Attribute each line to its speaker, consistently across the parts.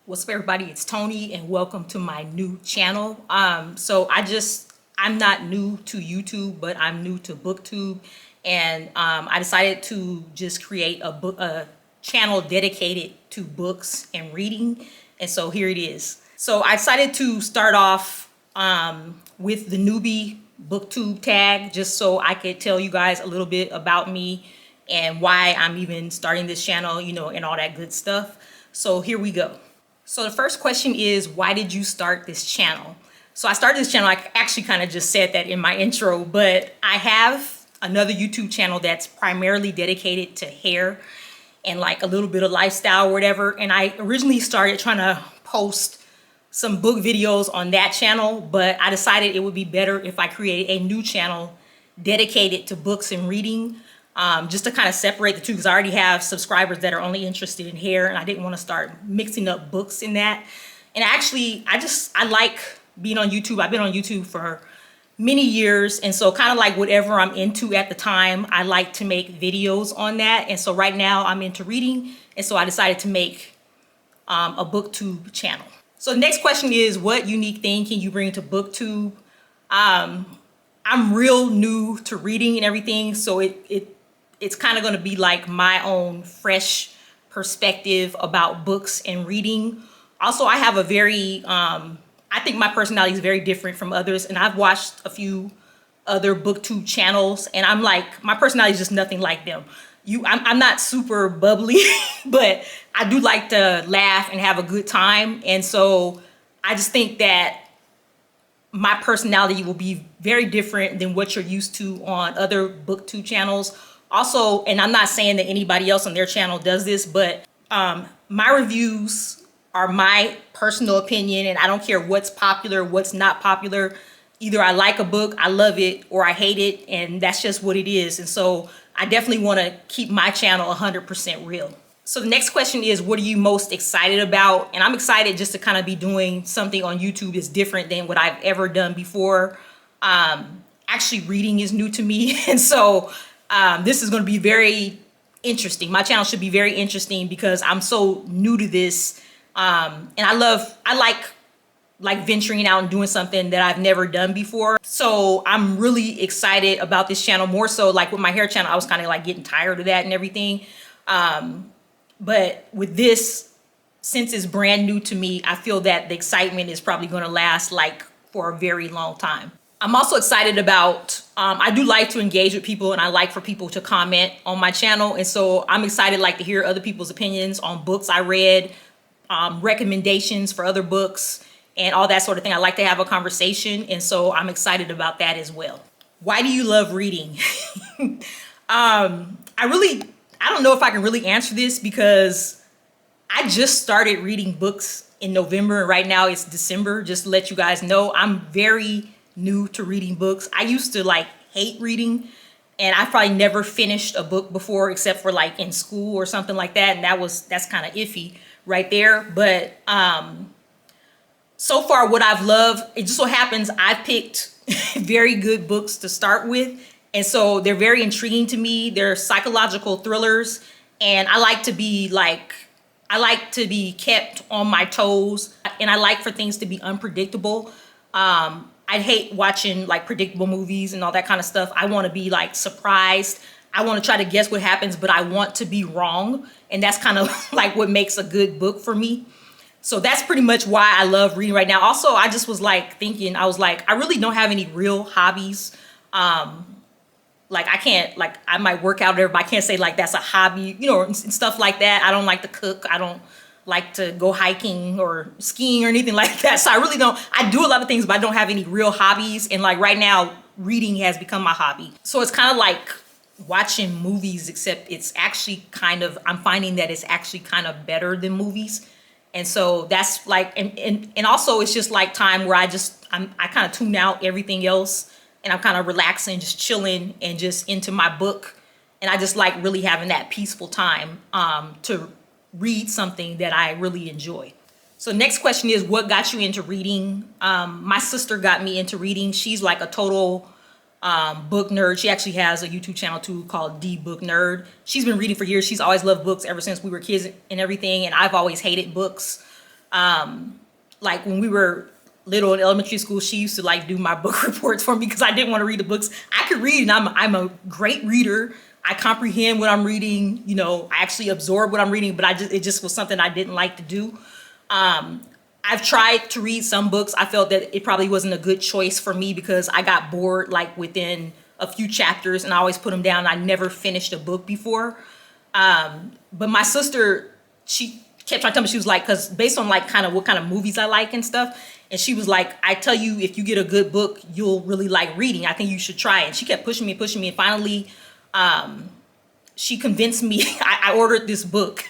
Speaker 1: What's up, everybody? It's Tony, and welcome to my new channel. I'm not new to YouTube, but I'm new to Booktube, and I decided to just create a channel dedicated to books and reading, and so here it is. So I decided to start off with the newbie booktube tag, just so I could tell you guys a little bit about me and why I'm even starting this channel, and all that good stuff. So here we go. So the first question is, why did you start this channel? So I started this channel, I actually kind of just said that in my intro, but I have another YouTube channel that's primarily dedicated to hair and like a little bit of lifestyle or whatever. And I originally started trying to post some book videos on that channel, but I decided it would be better if I created a new channel dedicated to books and reading. Just to kind of separate the two, because I already have subscribers that are only interested in hair, and I didn't want to start mixing up books in that. And actually, I like being on YouTube. I've been on YouTube for many years, and so kind of like whatever I'm into at the time, I like to make videos on that. And so right now I'm into reading, and so I decided to make a booktube channel. So the next question is, what unique thing can you bring to booktube? I'm real new to reading and everything, so it's kind of going to be like my own fresh perspective about books and reading. Also, I have a very, I think my personality is very different from others, and I've watched a few other booktube channels, and I'm like, my personality is just nothing like them. I'm not super bubbly, but I do like to laugh and have a good time, and so I just think that my personality will be very different than what you're used to on other booktube channels. Also, and I'm not saying that anybody else on their channel does this, but my reviews are my personal opinion, and I don't care what's popular, what's not popular. Either I like a book, I love it, or I hate it, and that's just what it is. And so I definitely want to keep my channel 100% real. So the next question is, what are you most excited about? And I'm excited just to kind of be doing something on YouTube that's different than what I've ever done before. Actually, reading is new to me, and so this is going to be very interesting. My channel should be very interesting because I'm so new to this, and I like venturing out and doing something that I've never done before. So I'm really excited about this channel, more so like with my hair channel. I was kind of like getting tired of that and everything. But with this, since it's brand new to me, I feel that the excitement is probably going to last like for a very long time. I'm also excited about, I do like to engage with people, and I like for people to comment on my channel. And so I'm excited like to hear other people's opinions on books I read, recommendations for other books, and all that sort of thing. I like to have a conversation, and so I'm excited about that as well. Why do you love reading? I don't know if I can really answer this because I just started reading books in November, and right now it's December. Just to let you guys know, I'm very new to reading books. I used to like hate reading, and I probably never finished a book before except for like in school or something like that, and that's kind of iffy right there. But so far what I've loved, it just so happens I picked very good books to start with, and so they're very intriguing to me. They're psychological thrillers, and I like to be kept on my toes, and I like for things to be unpredictable. I hate watching like predictable movies and all that kind of stuff. I want to be like surprised. I want to try to guess what happens, but I want to be wrong. And that's kind of like what makes a good book for me. So that's pretty much why I love reading right now. Also, I just was like thinking, I was like, I really don't have any real hobbies. Like I might work out there, but I can't say like that's a hobby, and stuff like that. I don't like to cook. I don't like to go hiking or skiing or anything like that. So I do a lot of things, but I don't have any real hobbies. And like right now, reading has become my hobby. So it's kind of like watching movies, except it's actually I'm finding that it's actually kind of better than movies. And so that's like, and also it's just like time where I kind of tune out everything else, and I'm kind of relaxing, just chilling and just into my book. And I just like really having that peaceful time to read something that I really enjoy. So next question is, what got you into reading? My sister got me into reading. She's like a total book nerd. She actually has a YouTube channel too called The Book Nerd. She's been reading for years. She's always loved books ever since we were kids and everything. And I've always hated books. Like when we were little in elementary school, she used to like do my book reports for me because I didn't want to read the books. I could read, and I'm a great reader. I comprehend what I'm reading. You know, I actually absorb what I'm reading, but it just was something I didn't like to do. I've tried to read some books. I felt that it probably wasn't a good choice for me because I got bored like within a few chapters, and I always put them down. I never finished a book before. But my sister, she kept trying to tell me, she was like, because based on like kind of what kind of movies I like and stuff, and she was like, I tell you, if you get a good book, you'll really like reading. I think you should try it. And she kept pushing me, and finally, she convinced me. I ordered this book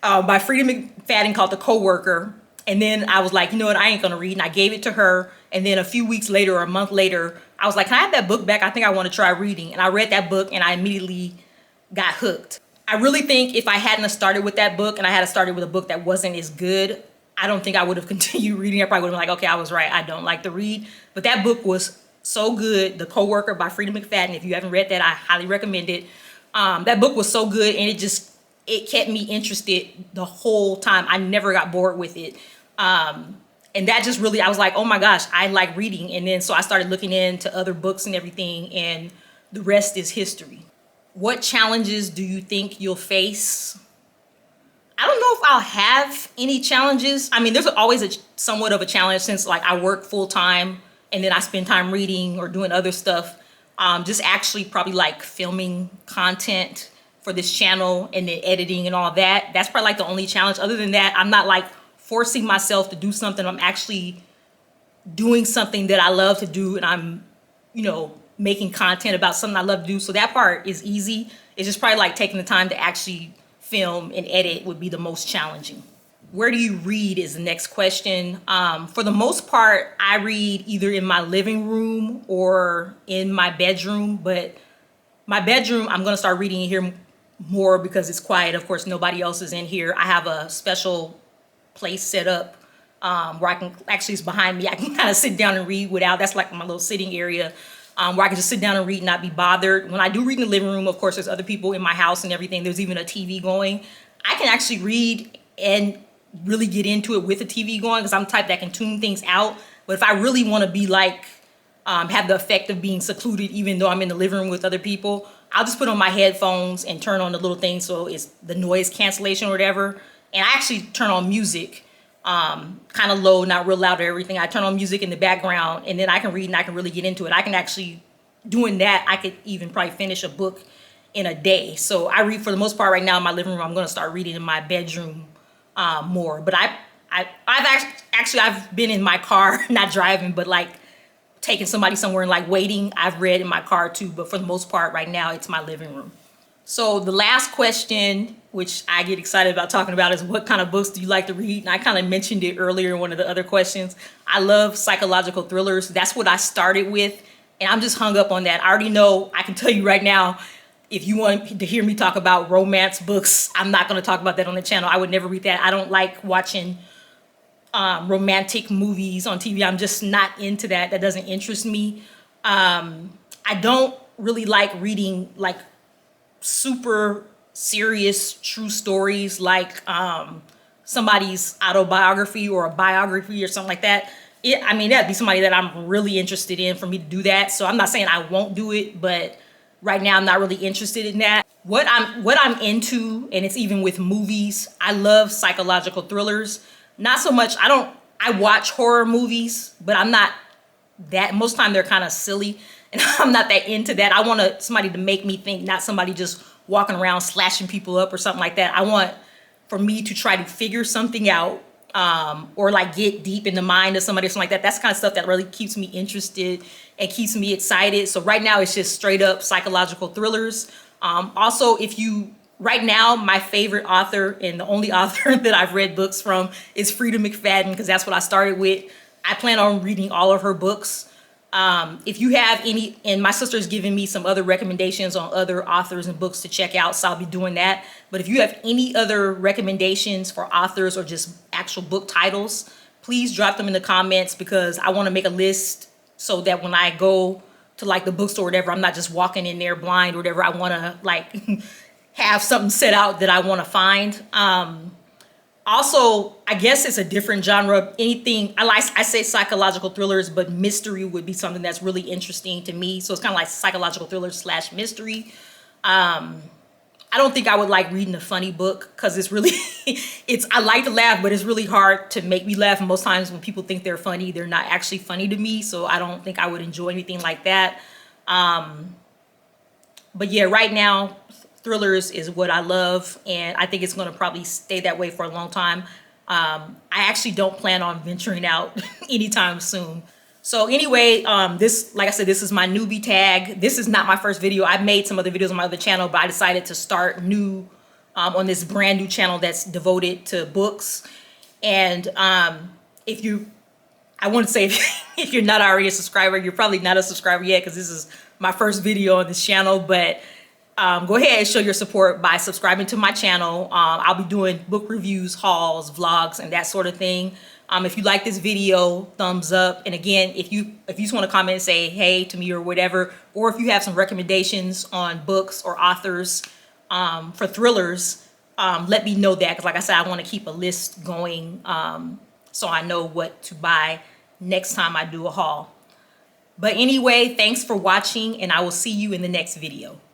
Speaker 1: by Frida McFadden called The Coworker. And then I was like, you know what, I ain't gonna read. And I gave it to her. And then a few weeks later or a month later, I was like, can I have that book back? I think I want to try reading. And I read that book and I immediately got hooked. I really think if I hadn't have started with that book and I had started with a book that wasn't as good, I don't think I would have continued reading. I probably would have been like, okay, I was right. I don't like to read. But that book was so good. The Coworker by Frida McFadden. If you haven't read that, I highly recommend it. That book was so good, and it kept me interested the whole time. I never got bored with it. And that just really, I was like, oh my gosh, I like reading. And then so I started looking into other books and everything, and the rest is history. What challenges do you think you'll face? I don't know if I'll have any challenges. I mean, there's always somewhat of a challenge since like I work full time and then I spend time reading or doing other stuff. Just actually probably like filming content for this channel and then editing and all that. That's probably like the only challenge. Other than that, I'm not like forcing myself to do something. I'm actually doing something that I love to do, and I'm, you know, making content about something I love to do. So that part is easy. It's just probably like taking the time to actually film and edit would be the most challenging. Where do you read is the next question. For the most part, I read either in my living room or in my bedroom, but my bedroom, I'm gonna start reading in here more because it's quiet. Of course, nobody else is in here. I have a special place set up where I can, actually it's behind me, I can kind of sit down and read without, that's like my little sitting area where I can just sit down and read and not be bothered. When I do read in the living room, of course, there's other people in my house and everything. There's even a TV going. I can actually read and really get into it with the TV going because I'm the type that can tune things out. But if I really want to be like, have the effect of being secluded, even though I'm in the living room with other people, I'll just put on my headphones and turn on the little thing so it's the noise cancellation or whatever. And I actually turn on music, kind of low, not real loud or everything. I turn on music in the background, and then I can read and I can really get into it. I can actually, doing that, I could even probably finish a book in a day. So I read for the most part right now in my living room. I'm going to start reading in my bedroom more. But I've been in my car, not driving, but like taking somebody somewhere and like waiting. I've read in my car too, but for the most part right now, it's my living room. So the last question, which I get excited about talking about, is what kind of books do you like to read? And I kind of mentioned it earlier in one of the other questions. I love psychological thrillers. That's what I started with, and I'm just hung up on that. I already know, I can tell you right now, if you want to hear me talk about romance books, I'm not going to talk about that on the channel. I would never read that. I don't like watching romantic movies on TV. I'm just not into that. That doesn't interest me. I don't really like reading like super serious true stories like somebody's autobiography or a biography or something like that. I mean, that'd be somebody that I'm really interested in for me to do that. So I'm not saying I won't do it, but right now I'm not really interested in that. What I'm into, and it's even with movies, I love psychological thrillers. Not so much, I watch horror movies, but I'm not that, most of the time they're kind of silly, and I'm not that into that. I want somebody to make me think, not somebody just walking around slashing people up or something like that. I want for me to try to figure something out, or like get deep in the mind of somebody or something like that. That's the kind of stuff that really keeps me interested and keeps me excited. So right now it's just straight up psychological thrillers. Also, right now, my favorite author and the only author that I've read books from is Frida McFadden, because that's what I started with. I plan on reading all of her books. If you have any, and my sister's given me some other recommendations on other authors and books to check out, so I'll be doing that. But if you have any other recommendations for authors or just actual book titles, please drop them in the comments, because I want to make a list so that when I go to like the bookstore or whatever, I'm not just walking in there blind or whatever. I want to like have something set out that I want to find. Also, I guess it's a different genre. Anything I say psychological thrillers, but mystery would be something that's really interesting to me. So it's kind of like psychological thriller slash mystery. I don't think I would like reading a funny book because it's really, I like to laugh, but it's really hard to make me laugh. And most times when people think they're funny, they're not actually funny to me. So I don't think I would enjoy anything like that. But yeah, right now, thrillers is what I love. And I think it's going to probably stay that way for a long time. I actually don't plan on venturing out anytime soon. So anyway, this, like I said, this is my newbie tag. This is not my first video. I made some other videos on my other channel, but I decided to start new on this brand new channel that's devoted to books. And if you, I want to say if you're not already a subscriber, you're probably not a subscriber yet because this is my first video on this channel. But go ahead and show your support by subscribing to my channel. I'll be doing book reviews, hauls, vlogs, and that sort of thing. If you like this video, thumbs up. And again, if you just want to comment and say hey to me or whatever, or if you have some recommendations on books or authors for thrillers, let me know that. Because like I said, I want to keep a list going so I know what to buy next time I do a haul. But anyway, thanks for watching, and I will see you in the next video.